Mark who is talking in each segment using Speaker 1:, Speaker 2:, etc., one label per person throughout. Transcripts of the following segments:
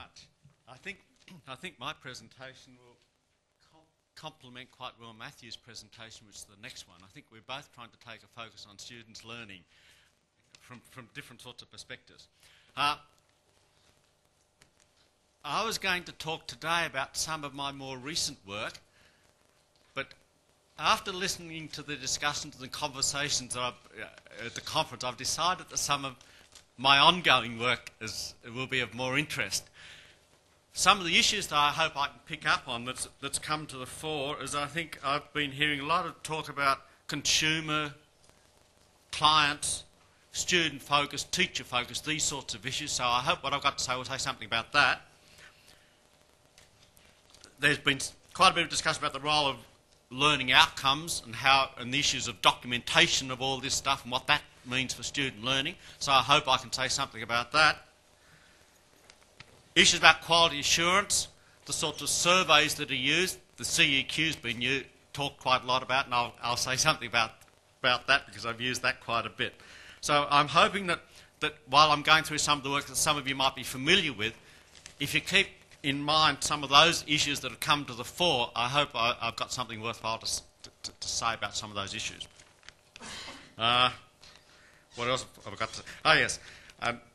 Speaker 1: much. I think my presentation will complement quite well Matthew's presentation, which is the next one. I think we're both trying to take a focus on students learning from different sorts of perspectives. I was going to talk today about some of my more recent work, but after listening to the discussions and the conversations that at the conference, I've decided that some of my ongoing work will be of more interest. Some of the issues that I hope I can pick up on that's come to the fore is I think I've been hearing a lot of talk about consumer, clients, student focus, teacher focus, these sorts of issues. So I hope what I've got to say will say something about that. There's been quite a bit of discussion about the role of learning outcomes and the issues of documentation of all this stuff and what that means for student learning. So I hope I can say something about that. Issues about quality assurance, the sorts of surveys that are used, the CEQ's been talked quite a lot about, and I'll say something about that because I've used that quite a bit. So I'm hoping that while I'm going through some of the work that some of you might be familiar with, if you keep in mind some of those issues that have come to the fore, I hope I've got something worthwhile to say about some of those issues. What else have I got to say? Oh, yes.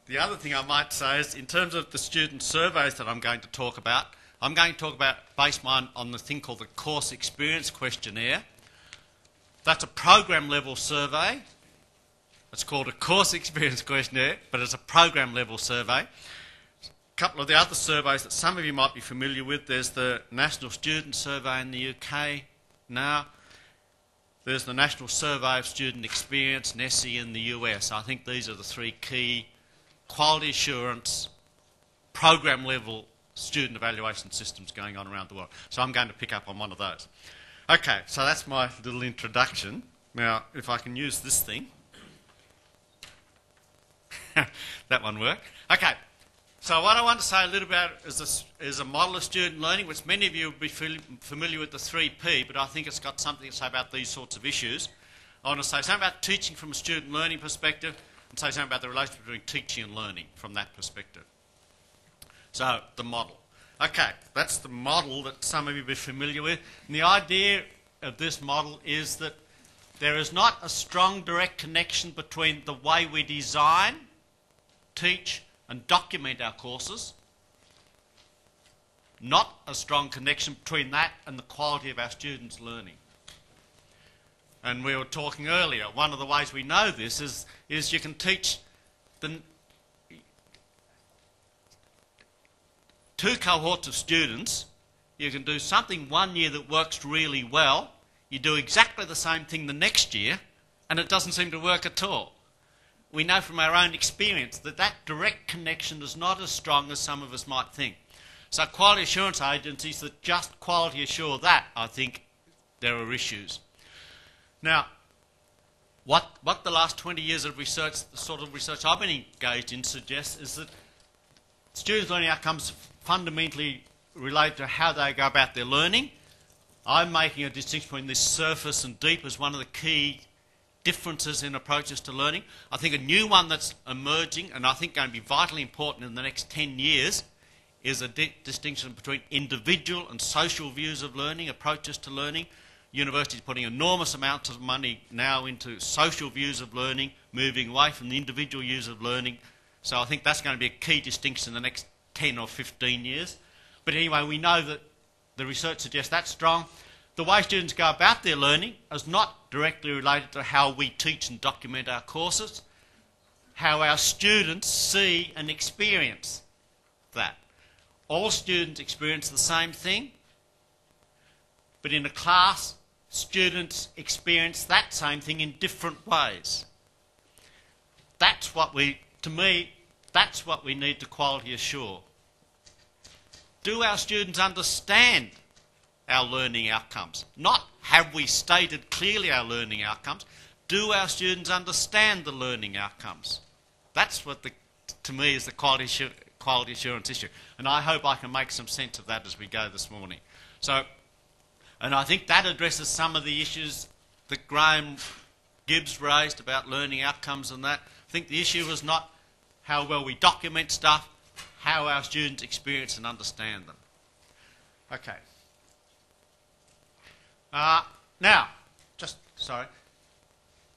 Speaker 1: The other thing I might say is, in terms of the student surveys that I'm going to talk about, I'm going to talk about, based on the thing called the Course Experience Questionnaire. That's a program-level survey. It's called a Course Experience Questionnaire, but it's a program-level survey. A couple of the other surveys that some of you might be familiar with, there's the National Student Survey in the UK now. There's the National Survey of Student Experience, NSSE, in the US. I think these are the three key quality assurance, program-level student evaluation systems going on around the world. So I'm going to pick up on one of those. Okay, so that's my little introduction. Now, if I can use this thing. That one worked. Okay, so what I want to say a little about is a model of student learning, which many of you will be familiar with the 3P, but I think it's got something to say about these sorts of issues. I want to say something about teaching from a student learning perspective, and say something about the relationship between teaching and learning from that perspective. So, the model. Okay, that's the model that some of you will be familiar with. And the idea of this model is that there is not a strong direct connection between the way we design, teach, and document our courses. Not a strong connection between that and the quality of our students' learning. And we were talking earlier, one of the ways we know this is you can teach two cohorts of students. You can do something one year that works really well. You do exactly the same thing the next year, and it doesn't seem to work at all. We know from our own experience that that direct connection is not as strong as some of us might think. So quality assurance agencies that just quality assure that, I think there are issues. Now, what the last 20 years of research, the sort of research I've been engaged in, suggests is that students' learning outcomes fundamentally relate to how they go about their learning. I'm making a distinction between this surface and deep as one of the key differences in approaches to learning. I think a new one that's emerging, and I think going to be vitally important in the next 10 years, is a distinction between individual and social views of learning, approaches to learning. Universities putting enormous amounts of money now into social views of learning, moving away from the individual views of learning. So I think that's going to be a key distinction in the next 10 or 15 years. But anyway, we know that the research suggests that's strong. The way students go about their learning is not directly related to how we teach and document our courses, how our students see and experience that. All students experience the same thing, but in a class, students experience that same thing in different ways. That's what to me, that's what we need to quality assure. Do our students understand our learning outcomes? Not have we stated clearly our learning outcomes. Do our students understand the learning outcomes? That's what, to me, is the quality assurance issue. And I hope I can make some sense of that as we go this morning. So, and I think that addresses some of the issues that Graham Gibbs raised about learning outcomes and that. I think the issue is not how well we document stuff, how our students experience and understand them. Okay. Now,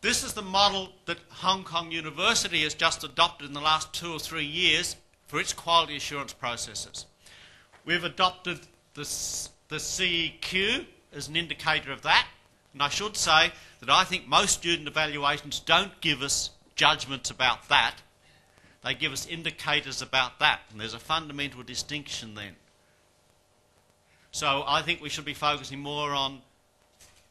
Speaker 1: this is the model that Hong Kong University has just adopted in the last 2 or 3 years for its quality assurance processes. We've adopted the CEQ as an indicator of that, and I should say that I think most student evaluations don't give us judgments about that. They give us indicators about that, and there's a fundamental distinction then. So I think we should be focusing more on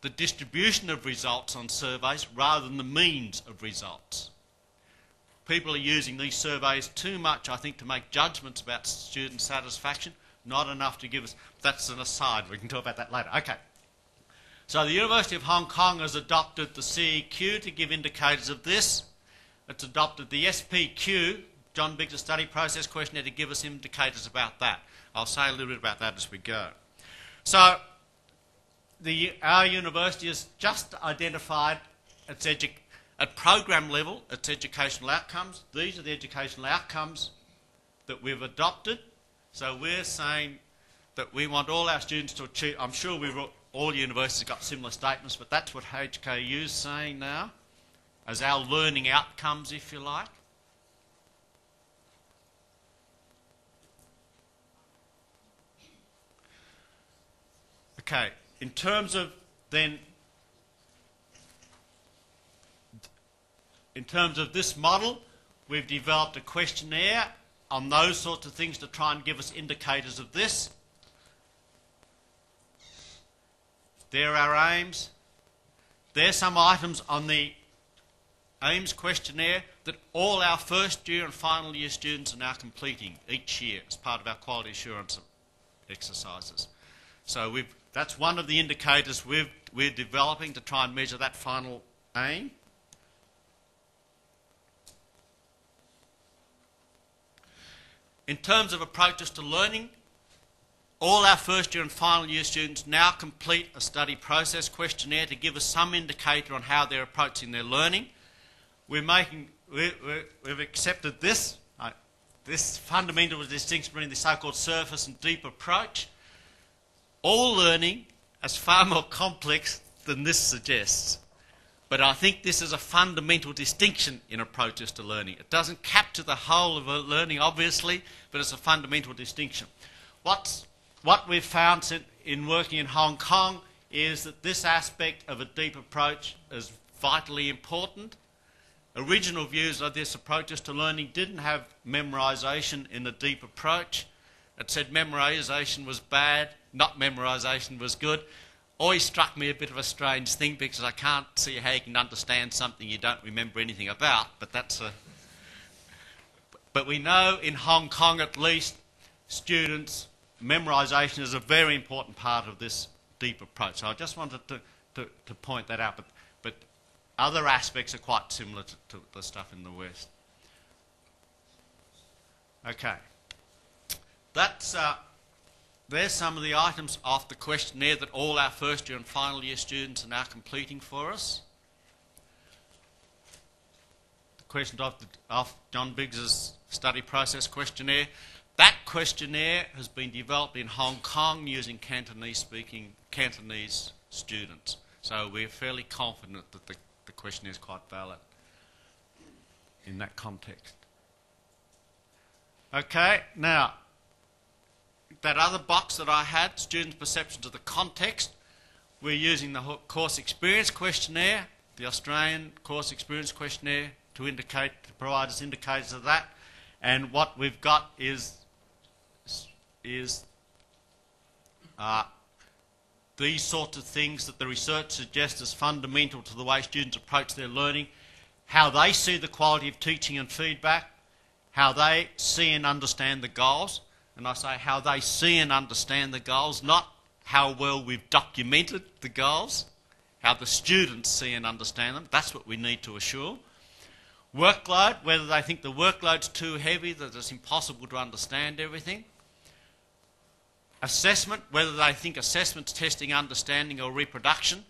Speaker 1: the distribution of results on surveys rather than the means of results. People are using these surveys too much, I think, to make judgments about student satisfaction, not enough to give us... That's an aside, we can talk about that later. Okay. So the University of Hong Kong has adopted the CEQ to give indicators of this. It's adopted the SPQ, John Biggs' Study Process Questionnaire, to give us indicators about that. I'll say a little bit about that as we go. So our university has just identified at program level its educational outcomes. These are the educational outcomes that we've adopted. So we're saying that we want all our students to achieve... I'm sure all universities have got similar statements, but that's what HKU is saying now as our learning outcomes, if you like. Okay, in terms of this model, we've developed a questionnaire on those sorts of things to try and give us indicators of this. There are our aims. There's some items on the aims questionnaire that all our first year and final year students are now completing each year as part of our quality assurance exercises. So that's one of the indicators we're developing to try and measure that final aim. In terms of approaches to learning, all our first year and final year students now complete a study process questionnaire to give us some indicator on how they're approaching their learning. We've accepted this fundamental distinction between the so-called surface and deep approach. All learning is far more complex than this suggests. But I think this is a fundamental distinction in approaches to learning. It doesn't capture the whole of learning, obviously, but it's a fundamental distinction. What we've found in working in Hong Kong is that this aspect of a deep approach is vitally important. Original views of this approaches to learning didn't have memorisation in the deep approach. It said memorisation was bad, not memorisation was good. Always struck me a bit of a strange thing because I can't see how you can understand something you don't remember anything about, but we know in Hong Kong at least, students, memorisation is a very important part of this deep approach. So I just wanted to point that out, but other aspects are quite similar to the stuff in the West. Okay. There's some of the items off the questionnaire that all our first year and final year students are now completing for us. The question of John Biggs' study process questionnaire. That questionnaire has been developed in Hong Kong using Cantonese-speaking Cantonese students. So we're fairly confident that the questionnaire is quite valid in that context. Okay, now, that other box that I had, students' perceptions of the context, we're using the course experience questionnaire, the Australian course experience questionnaire, to provide us indicators of that. And what we've got is these sorts of things that the research suggests as fundamental to the way students approach their learning, how they see the quality of teaching and feedback, how they see and understand the goals. And I say how they see and understand the goals, not how well we've documented the goals, how the students see and understand them. That's what we need to assure. Workload, whether they think the workload's too heavy, that it's impossible to understand everything. Assessment, whether they think assessment's testing understanding or reproduction.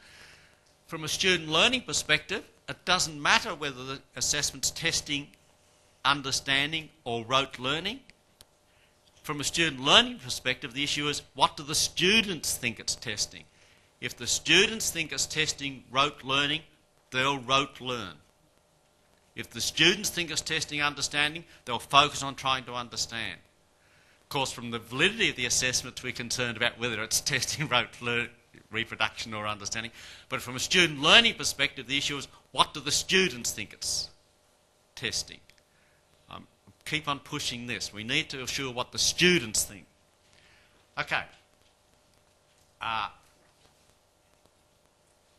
Speaker 1: From a student learning perspective, it doesn't matter whether the assessment's testing understanding or rote learning. from a student learning perspective, the issue is, what do the students think it's testing? If the students think it's testing rote learning, they'll rote learn. If the students think it's testing understanding, they'll focus on trying to understand. Of course, from the validity of the assessment, we're concerned about whether it's testing rote reproduction or understanding. But from a student learning perspective, the issue is, what do the students think it's testing? Keep on pushing this. We need to assure what the students think. Okay.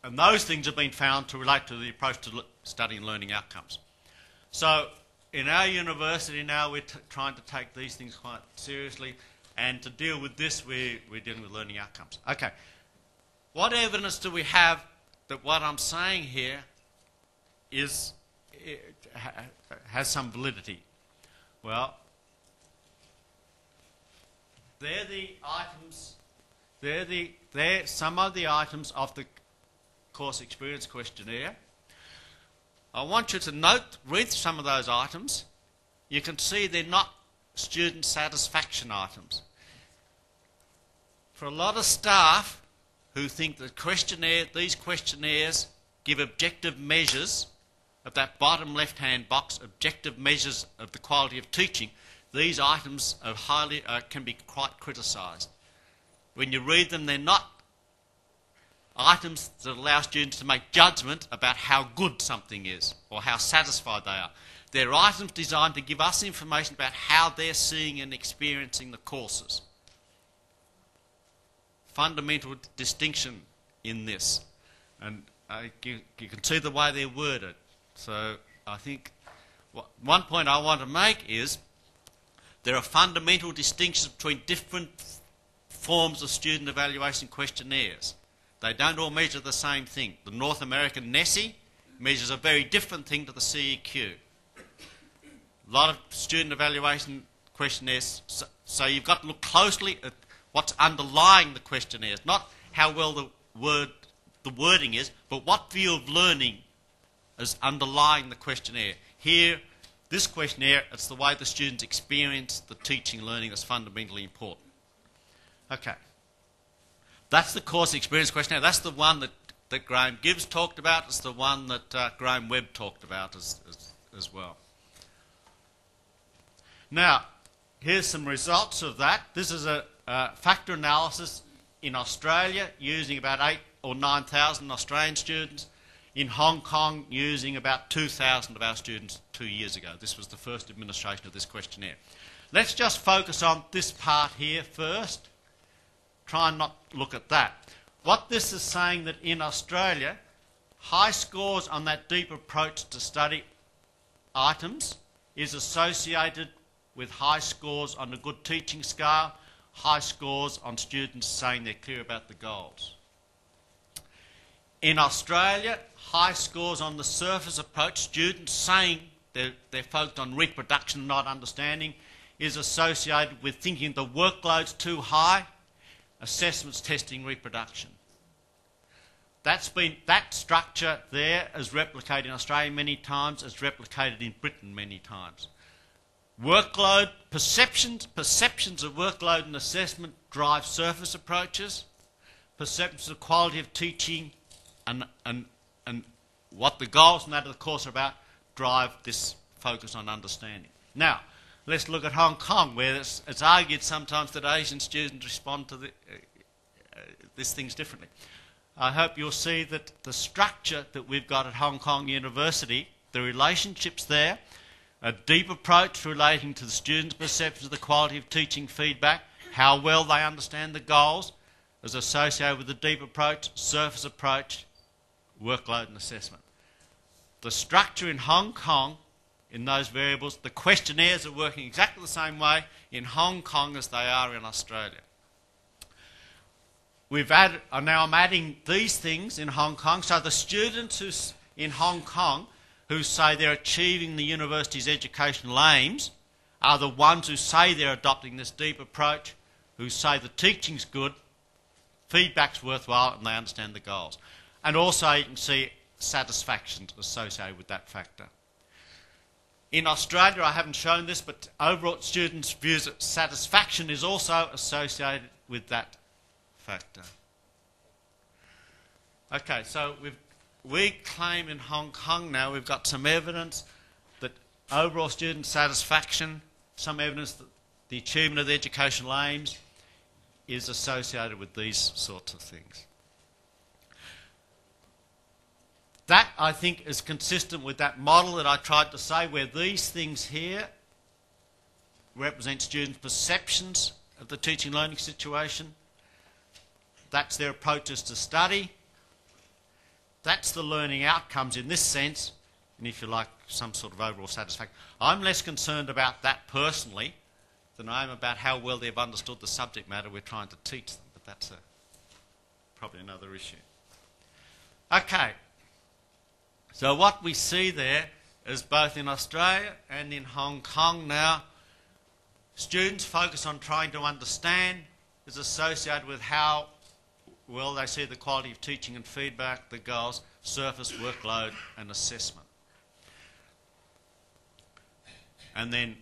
Speaker 1: And those things have been found to relate to the approach to studying learning outcomes. So in our university now, we're trying to take these things quite seriously, and to deal with this, we're dealing with learning outcomes. Okay. What evidence do we have that what I'm saying here has some validity? Well, they're the items, they're some of the items of the course experience questionnaire. I want you to read some of those items. You can see they're not student satisfaction items. For a lot of staff who think that these questionnaires give objective measures of that bottom left-hand box, objective measures of the quality of teaching, these items are can be quite criticised. When you read them, they're not items that allow students to make judgment about how good something is or how satisfied they are. They're items designed to give us information about how they're seeing and experiencing the courses. Fundamental distinction in this. And you can see the way they're worded. So I think one point I want to make is there are fundamental distinctions between different forms of student evaluation questionnaires. They don't all measure the same thing. The North American NESI measures a very different thing to the CEQ. A lot of student evaluation questionnaires, so you've got to look closely at what's underlying the questionnaires, not how well the wording is, but what view of learning is underlying the questionnaire. Here, this questionnaire, it's the way the students experience the teaching learning that's fundamentally important. Okay. That's the course experience questionnaire. That's the one that Graham Gibbs talked about. It's the one that Graham Webb talked about as well. Now, here's some results of that. This is a factor analysis in Australia using about 8,000 or 9,000 Australian students. In Hong Kong, using about 2,000 of our students 2 years ago. This was the first administration of this questionnaire. Let's just focus on this part here first. Try and not look at that. What this is saying that in Australia, high scores on that deep approach to study items is associated with high scores on the good teaching scale, high scores on students saying they're clear about the goals. In Australia, high scores on the surface approach, students saying they're focused on reproduction, not understanding, is associated with thinking the workload's too high, assessments testing reproduction. That structure there is replicated in Australia many times, it's replicated in Britain many times. Workload, perceptions of workload and assessment drive surface approaches, perceptions of quality of teaching and what the goals and that of the course are about drive this focus on understanding. Now, let's look at Hong Kong, where it's argued sometimes that Asian students respond to these things differently. I hope you'll see that the structure that we've got at Hong Kong University, the relationships there, a deep approach relating to the students' perceptions of the quality of teaching feedback, how well they understand the goals, is associated with the deep approach, surface approach, workload and assessment. The structure in Hong Kong, in those variables, the questionnaires are working exactly the same way in Hong Kong as they are in Australia. Now I'm adding these things in Hong Kong, so the students in Hong Kong who say they're achieving the university's educational aims are the ones who say they're adopting this deep approach, who say the teaching's good, feedback's worthwhile, and they understand the goals. And also you can see satisfaction associated with that factor. In Australia, I haven't shown this, but overall students' views of satisfaction is also associated with that factor. Okay, so we claim in Hong Kong now we've got some evidence that overall student satisfaction, some evidence that the achievement of the educational aims is associated with these sorts of things. That, I think, is consistent with that model that I tried to say, where these things here represent students' perceptions of the teaching learning situation. That's their approaches to study. That's the learning outcomes in this sense, and if you like, some sort of overall satisfaction. I'm less concerned about that personally than I am about how well they've understood the subject matter we're trying to teach them, but that's probably another issue. Okay. So what we see there is both in Australia and in Hong Kong now, students' focus on trying to understand is associated with how well they see the quality of teaching and feedback, the goals, surface, workload and assessment. And then,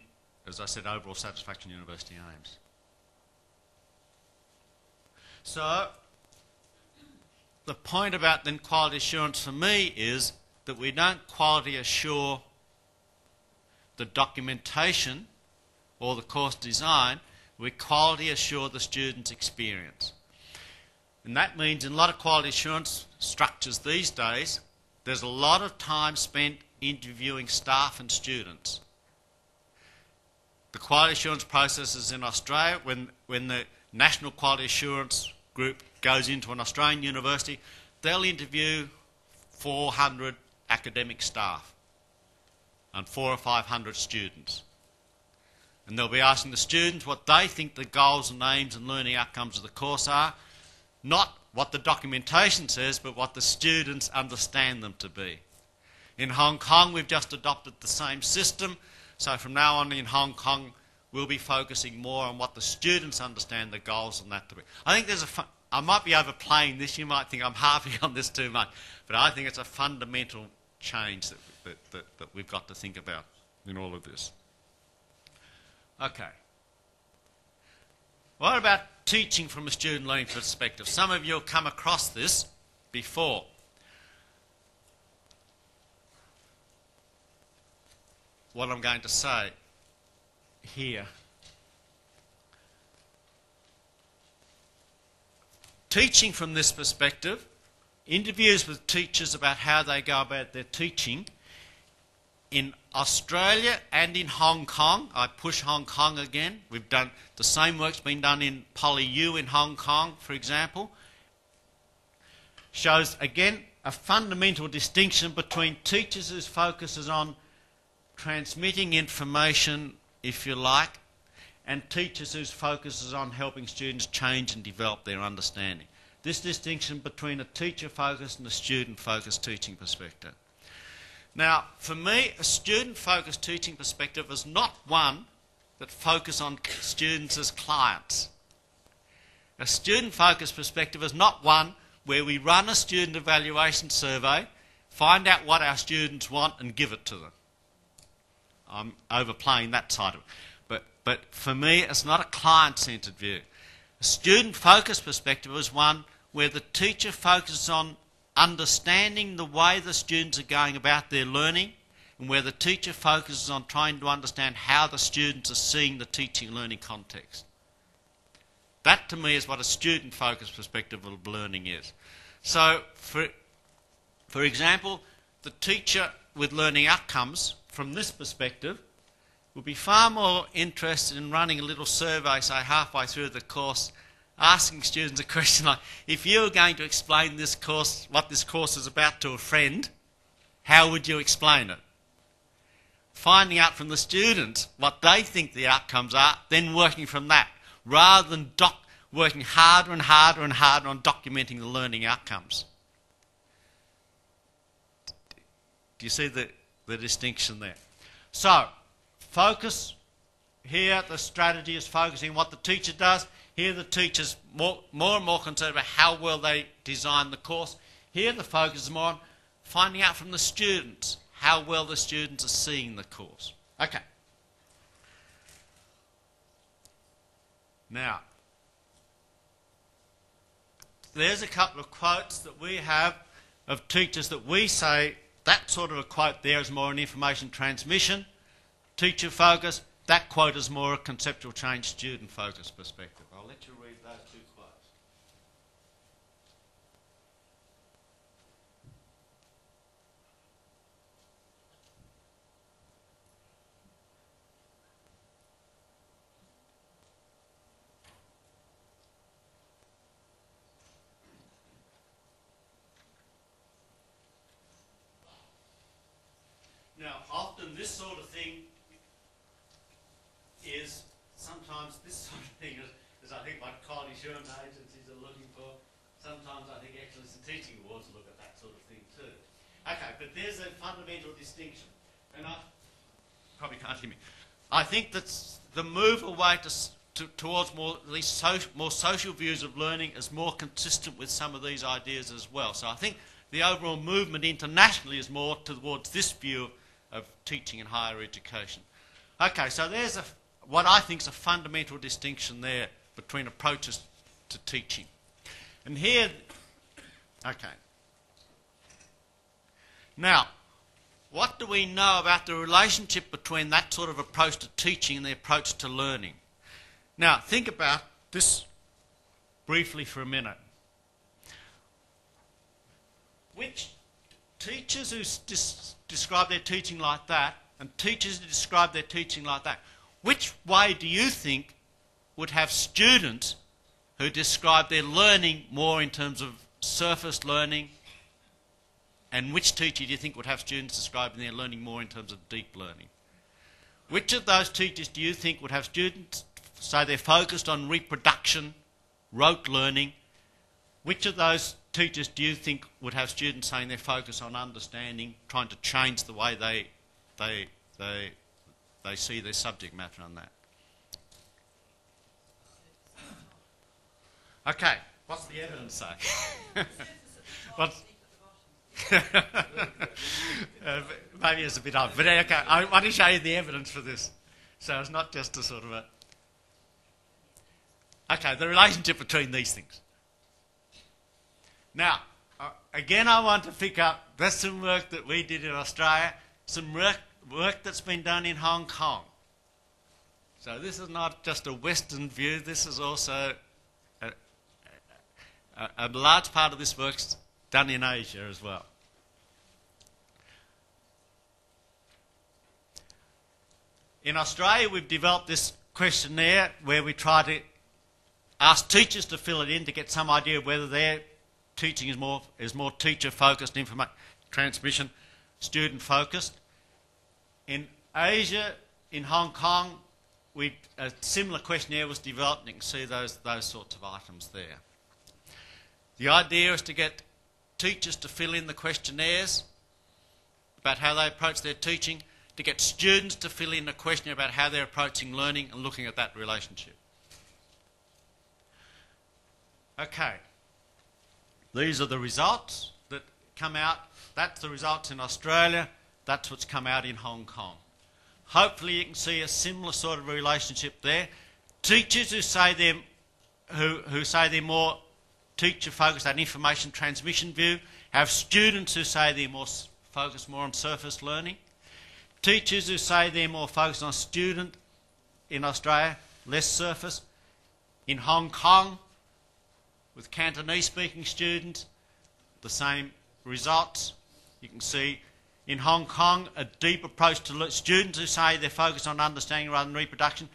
Speaker 1: as I said, overall satisfaction, university aims. So, the point about then quality assurance for me is that we don't quality assure the documentation or the course design, we quality assure the student's experience. And that means in a lot of quality assurance structures these days, there's a lot of time spent interviewing staff and students. The quality assurance processes in Australia, when the National Quality Assurance Group goes into an Australian university, they'll interview 400 academic staff and 400 or 500 students. And they'll be asking the students what they think the goals and aims and learning outcomes of the course are, not what the documentation says, but what the students understand them to be. In Hong Kong, we've just adopted the same system, so from now on in Hong Kong, we'll be focusing more on what the students understand the goals and that to be. I think there's I might be overplaying this, you might think I'm harping on this too much, but I think it's a fundamental change that we've got to think about in all of this. Okay. What about teaching from a student learning perspective? Some of you have come across this before. What I'm going to say here. Teaching from this perspective, interviews with teachers about how they go about their teaching. In Australia and in Hong Kong, I push Hong Kong again, we've done the same work's been done in PolyU in Hong Kong, for example, shows again a fundamental distinction between teachers whose focus is on transmitting information, if you like, and teachers whose focus is on helping students change and develop their understanding. This distinction between a teacher-focused and a student-focused teaching perspective. Now, for me, a student-focused teaching perspective is not one that focuses on students as clients. A student-focused perspective is not one where we run a student evaluation survey, find out what our students want and give it to them. I'm overplaying that side of it. But for me, it's not a client-centred view. A student-focused perspective is one where the teacher focuses on understanding the way the students are going about their learning, and where the teacher focuses on trying to understand how the students are seeing the teaching learning context. That to me is what a student-focused perspective of learning is. So, for example, the teacher with learning outcomes from this perspective would be far more interested in running a little survey, say halfway through the course, asking students a question like, if you were going to explain this course, what this course is about to a friend, how would you explain it? Finding out from the students what they think the outcomes are, then working from that, rather than working harder and harder and harder on documenting the learning outcomes. Do you see the distinction there? So, focus. Here the strategy is focusing on what the teacher does. Here the teacher's more and more concerned about how well they design the course. Here the focus is more on finding out from the students how well the students are seeing the course. Okay. Now, there's a couple of quotes that we have of teachers that we say that sort of a quote there is more an information transmission, teacher focus. That quote is more a conceptual change, student focus perspective. I'll let you read those two quotes. Now, often this sort of thing is, sometimes this sort of thing is I think what quality assurance agencies are looking for. Sometimes I think Excellence in Teaching Awards look at that sort of thing too. Okay, but there's a fundamental distinction. And I probably can't hear me. I think that the move away towards more, at least more social views of learning is more consistent with some of these ideas as well. So I think the overall movement internationally is more towards this view of teaching in higher education. Okay, so there's what I think is a fundamental distinction there between approaches to teaching. And here, okay. Now, what do we know about the relationship between that sort of approach to teaching and the approach to learning? Now, think about this briefly for a minute. Which teachers who describe their teaching like that and teachers who describe their teaching like that, which way do you think would have students who describe their learning more in terms of surface learning, and which teacher do you think would have students describing their learning more in terms of deep learning? Which of those teachers do you think would have students say they're focused on reproduction, rote learning? Which of those teachers do you think would have students saying they're focused on understanding, trying to change the way they see their subject matter on that? Okay, what's the evidence say? Maybe it's a bit odd, but okay, I want to show you the evidence for this. So it's not just a sort of a... Okay, the relationship between these things. Now, again, I want to pick up, that's some work that we did in Australia, some work that's been done in Hong Kong. So this is not just a Western view, this is also a large part of this work's done in Asia as well. In Australia, we've developed this questionnaire where we try to ask teachers to fill it in to get some idea of whether their teaching is more teacher-focused, information transmission, student-focused. In Asia, in Hong Kong, a similar questionnaire was developed, and you can see those sorts of items there. The idea is to get teachers to fill in the questionnaires about how they approach their teaching, to get students to fill in a questionnaire about how they're approaching learning and looking at that relationship. Okay. These are the results that come out. That's the results in Australia. That's what's come out in Hong Kong. Hopefully you can see a similar sort of relationship there. Teachers who say they're more teacher-focused, that information transmission view, have students who say they're more focused more on surface learning. Teachers who say they're more focused on student in Australia, less surface. In Hong Kong, with Cantonese-speaking students, the same results. You can see in Hong Kong a deep approach to students who say they're focused on understanding rather than reproduction,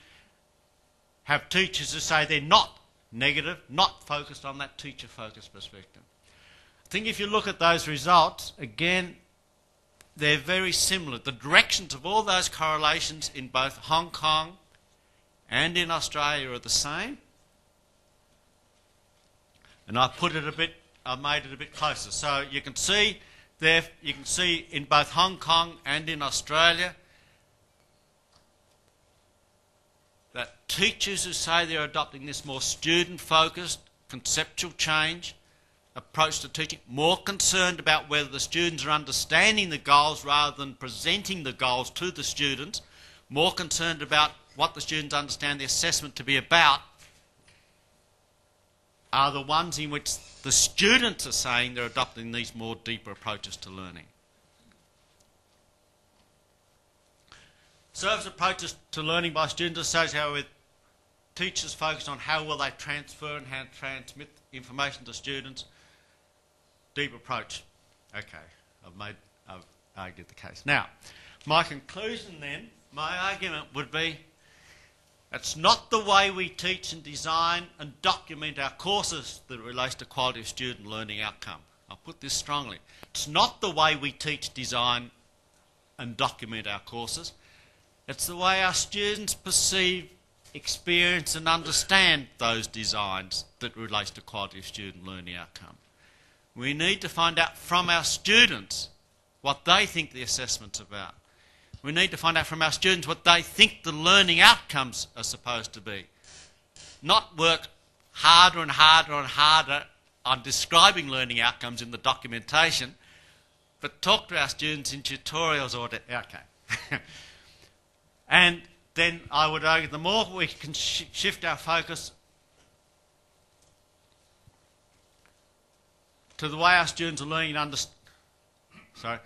Speaker 1: have teachers who say they're not negative, not focused on that teacher-focused perspective. I think if you look at those results, again, they're very similar. The directions of all those correlations in both Hong Kong and in Australia are the same. And I've made it a bit closer. So you can see there, you can see in both Hong Kong and in Australia that teachers who say they're adopting this more student-focused, conceptual change approach to teaching, more concerned about whether the students are understanding the goals rather than presenting the goals to the students, more concerned about what the students understand the assessment to be about, are the ones in which the students are saying they're adopting these more deeper approaches to learning. Service approaches to learning by students associated with teachers focused on how will they transfer and how transmit information to students. Deep approach. Okay, I've argued the case. Now, my conclusion then, my argument would be, it's not the way we teach and design and document our courses that relates to quality of student learning outcome. I'll put this strongly. It's not the way we teach, design and document our courses. It's the way our students perceive, experience and understand those designs that relates to quality of student learning outcome. We need to find out from our students what they think the assessment's about. We need to find out from our students what they think the learning outcomes are supposed to be. Not work harder and harder and harder on describing learning outcomes in the documentation, but talk to our students in tutorials or... Okay. And then I would argue the more we can shift our focus to the way our students are learning and understand... Sorry.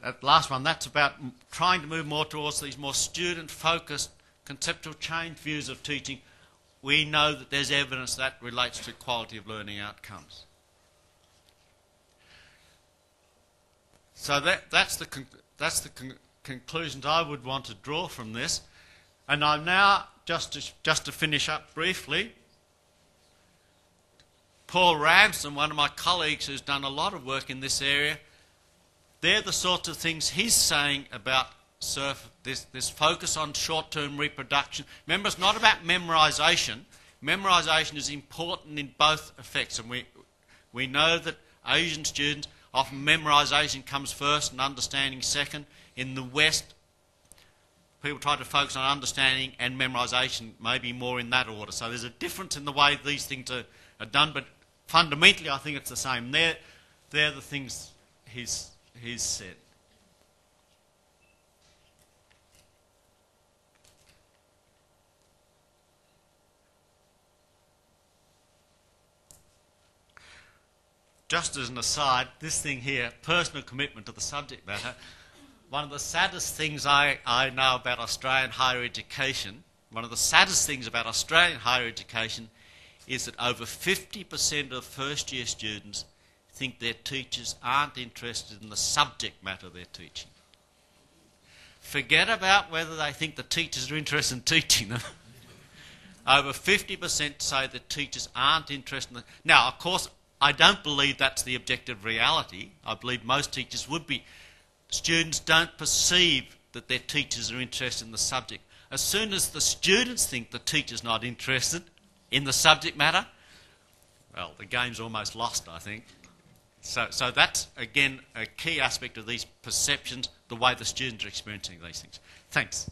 Speaker 1: That last one, that's about trying to move more towards these more student-focused, conceptual change views of teaching. We know that there's evidence that relates to quality of learning outcomes. So that's the conclusions I would want to draw from this. And I'm now, just to finish up briefly, Paul Ramsden, one of my colleagues who's done a lot of work in this area, they're the sorts of things he's saying about this focus on short-term reproduction. Remember, it's not about memorisation. Memorisation is important in both effects, and we know that Asian students, often memorisation comes first and understanding second. In the West, people try to focus on understanding and memorisation, maybe more in that order. So there's a difference in the way these things are done, but fundamentally I think it's the same. They're the things he's said. Just as an aside, this thing here, personal commitment to the subject matter, one of the saddest things I know about Australian higher education, one of the saddest things about Australian higher education is that over 50% of first-year students think their teachers aren't interested in the subject matter they're teaching. Forget about whether they think the teachers are interested in teaching them. Over 50% say that teachers aren't interested in the... Now, of course, I don't believe that's the objective reality. I believe most teachers would be. Students don't perceive that their teachers are interested in the subject. As soon as the students think the teacher's not interested in the subject matter, well, the game's almost lost, I think. So that's, again, a key aspect of these perceptions, the way the students are experiencing these things. Thanks.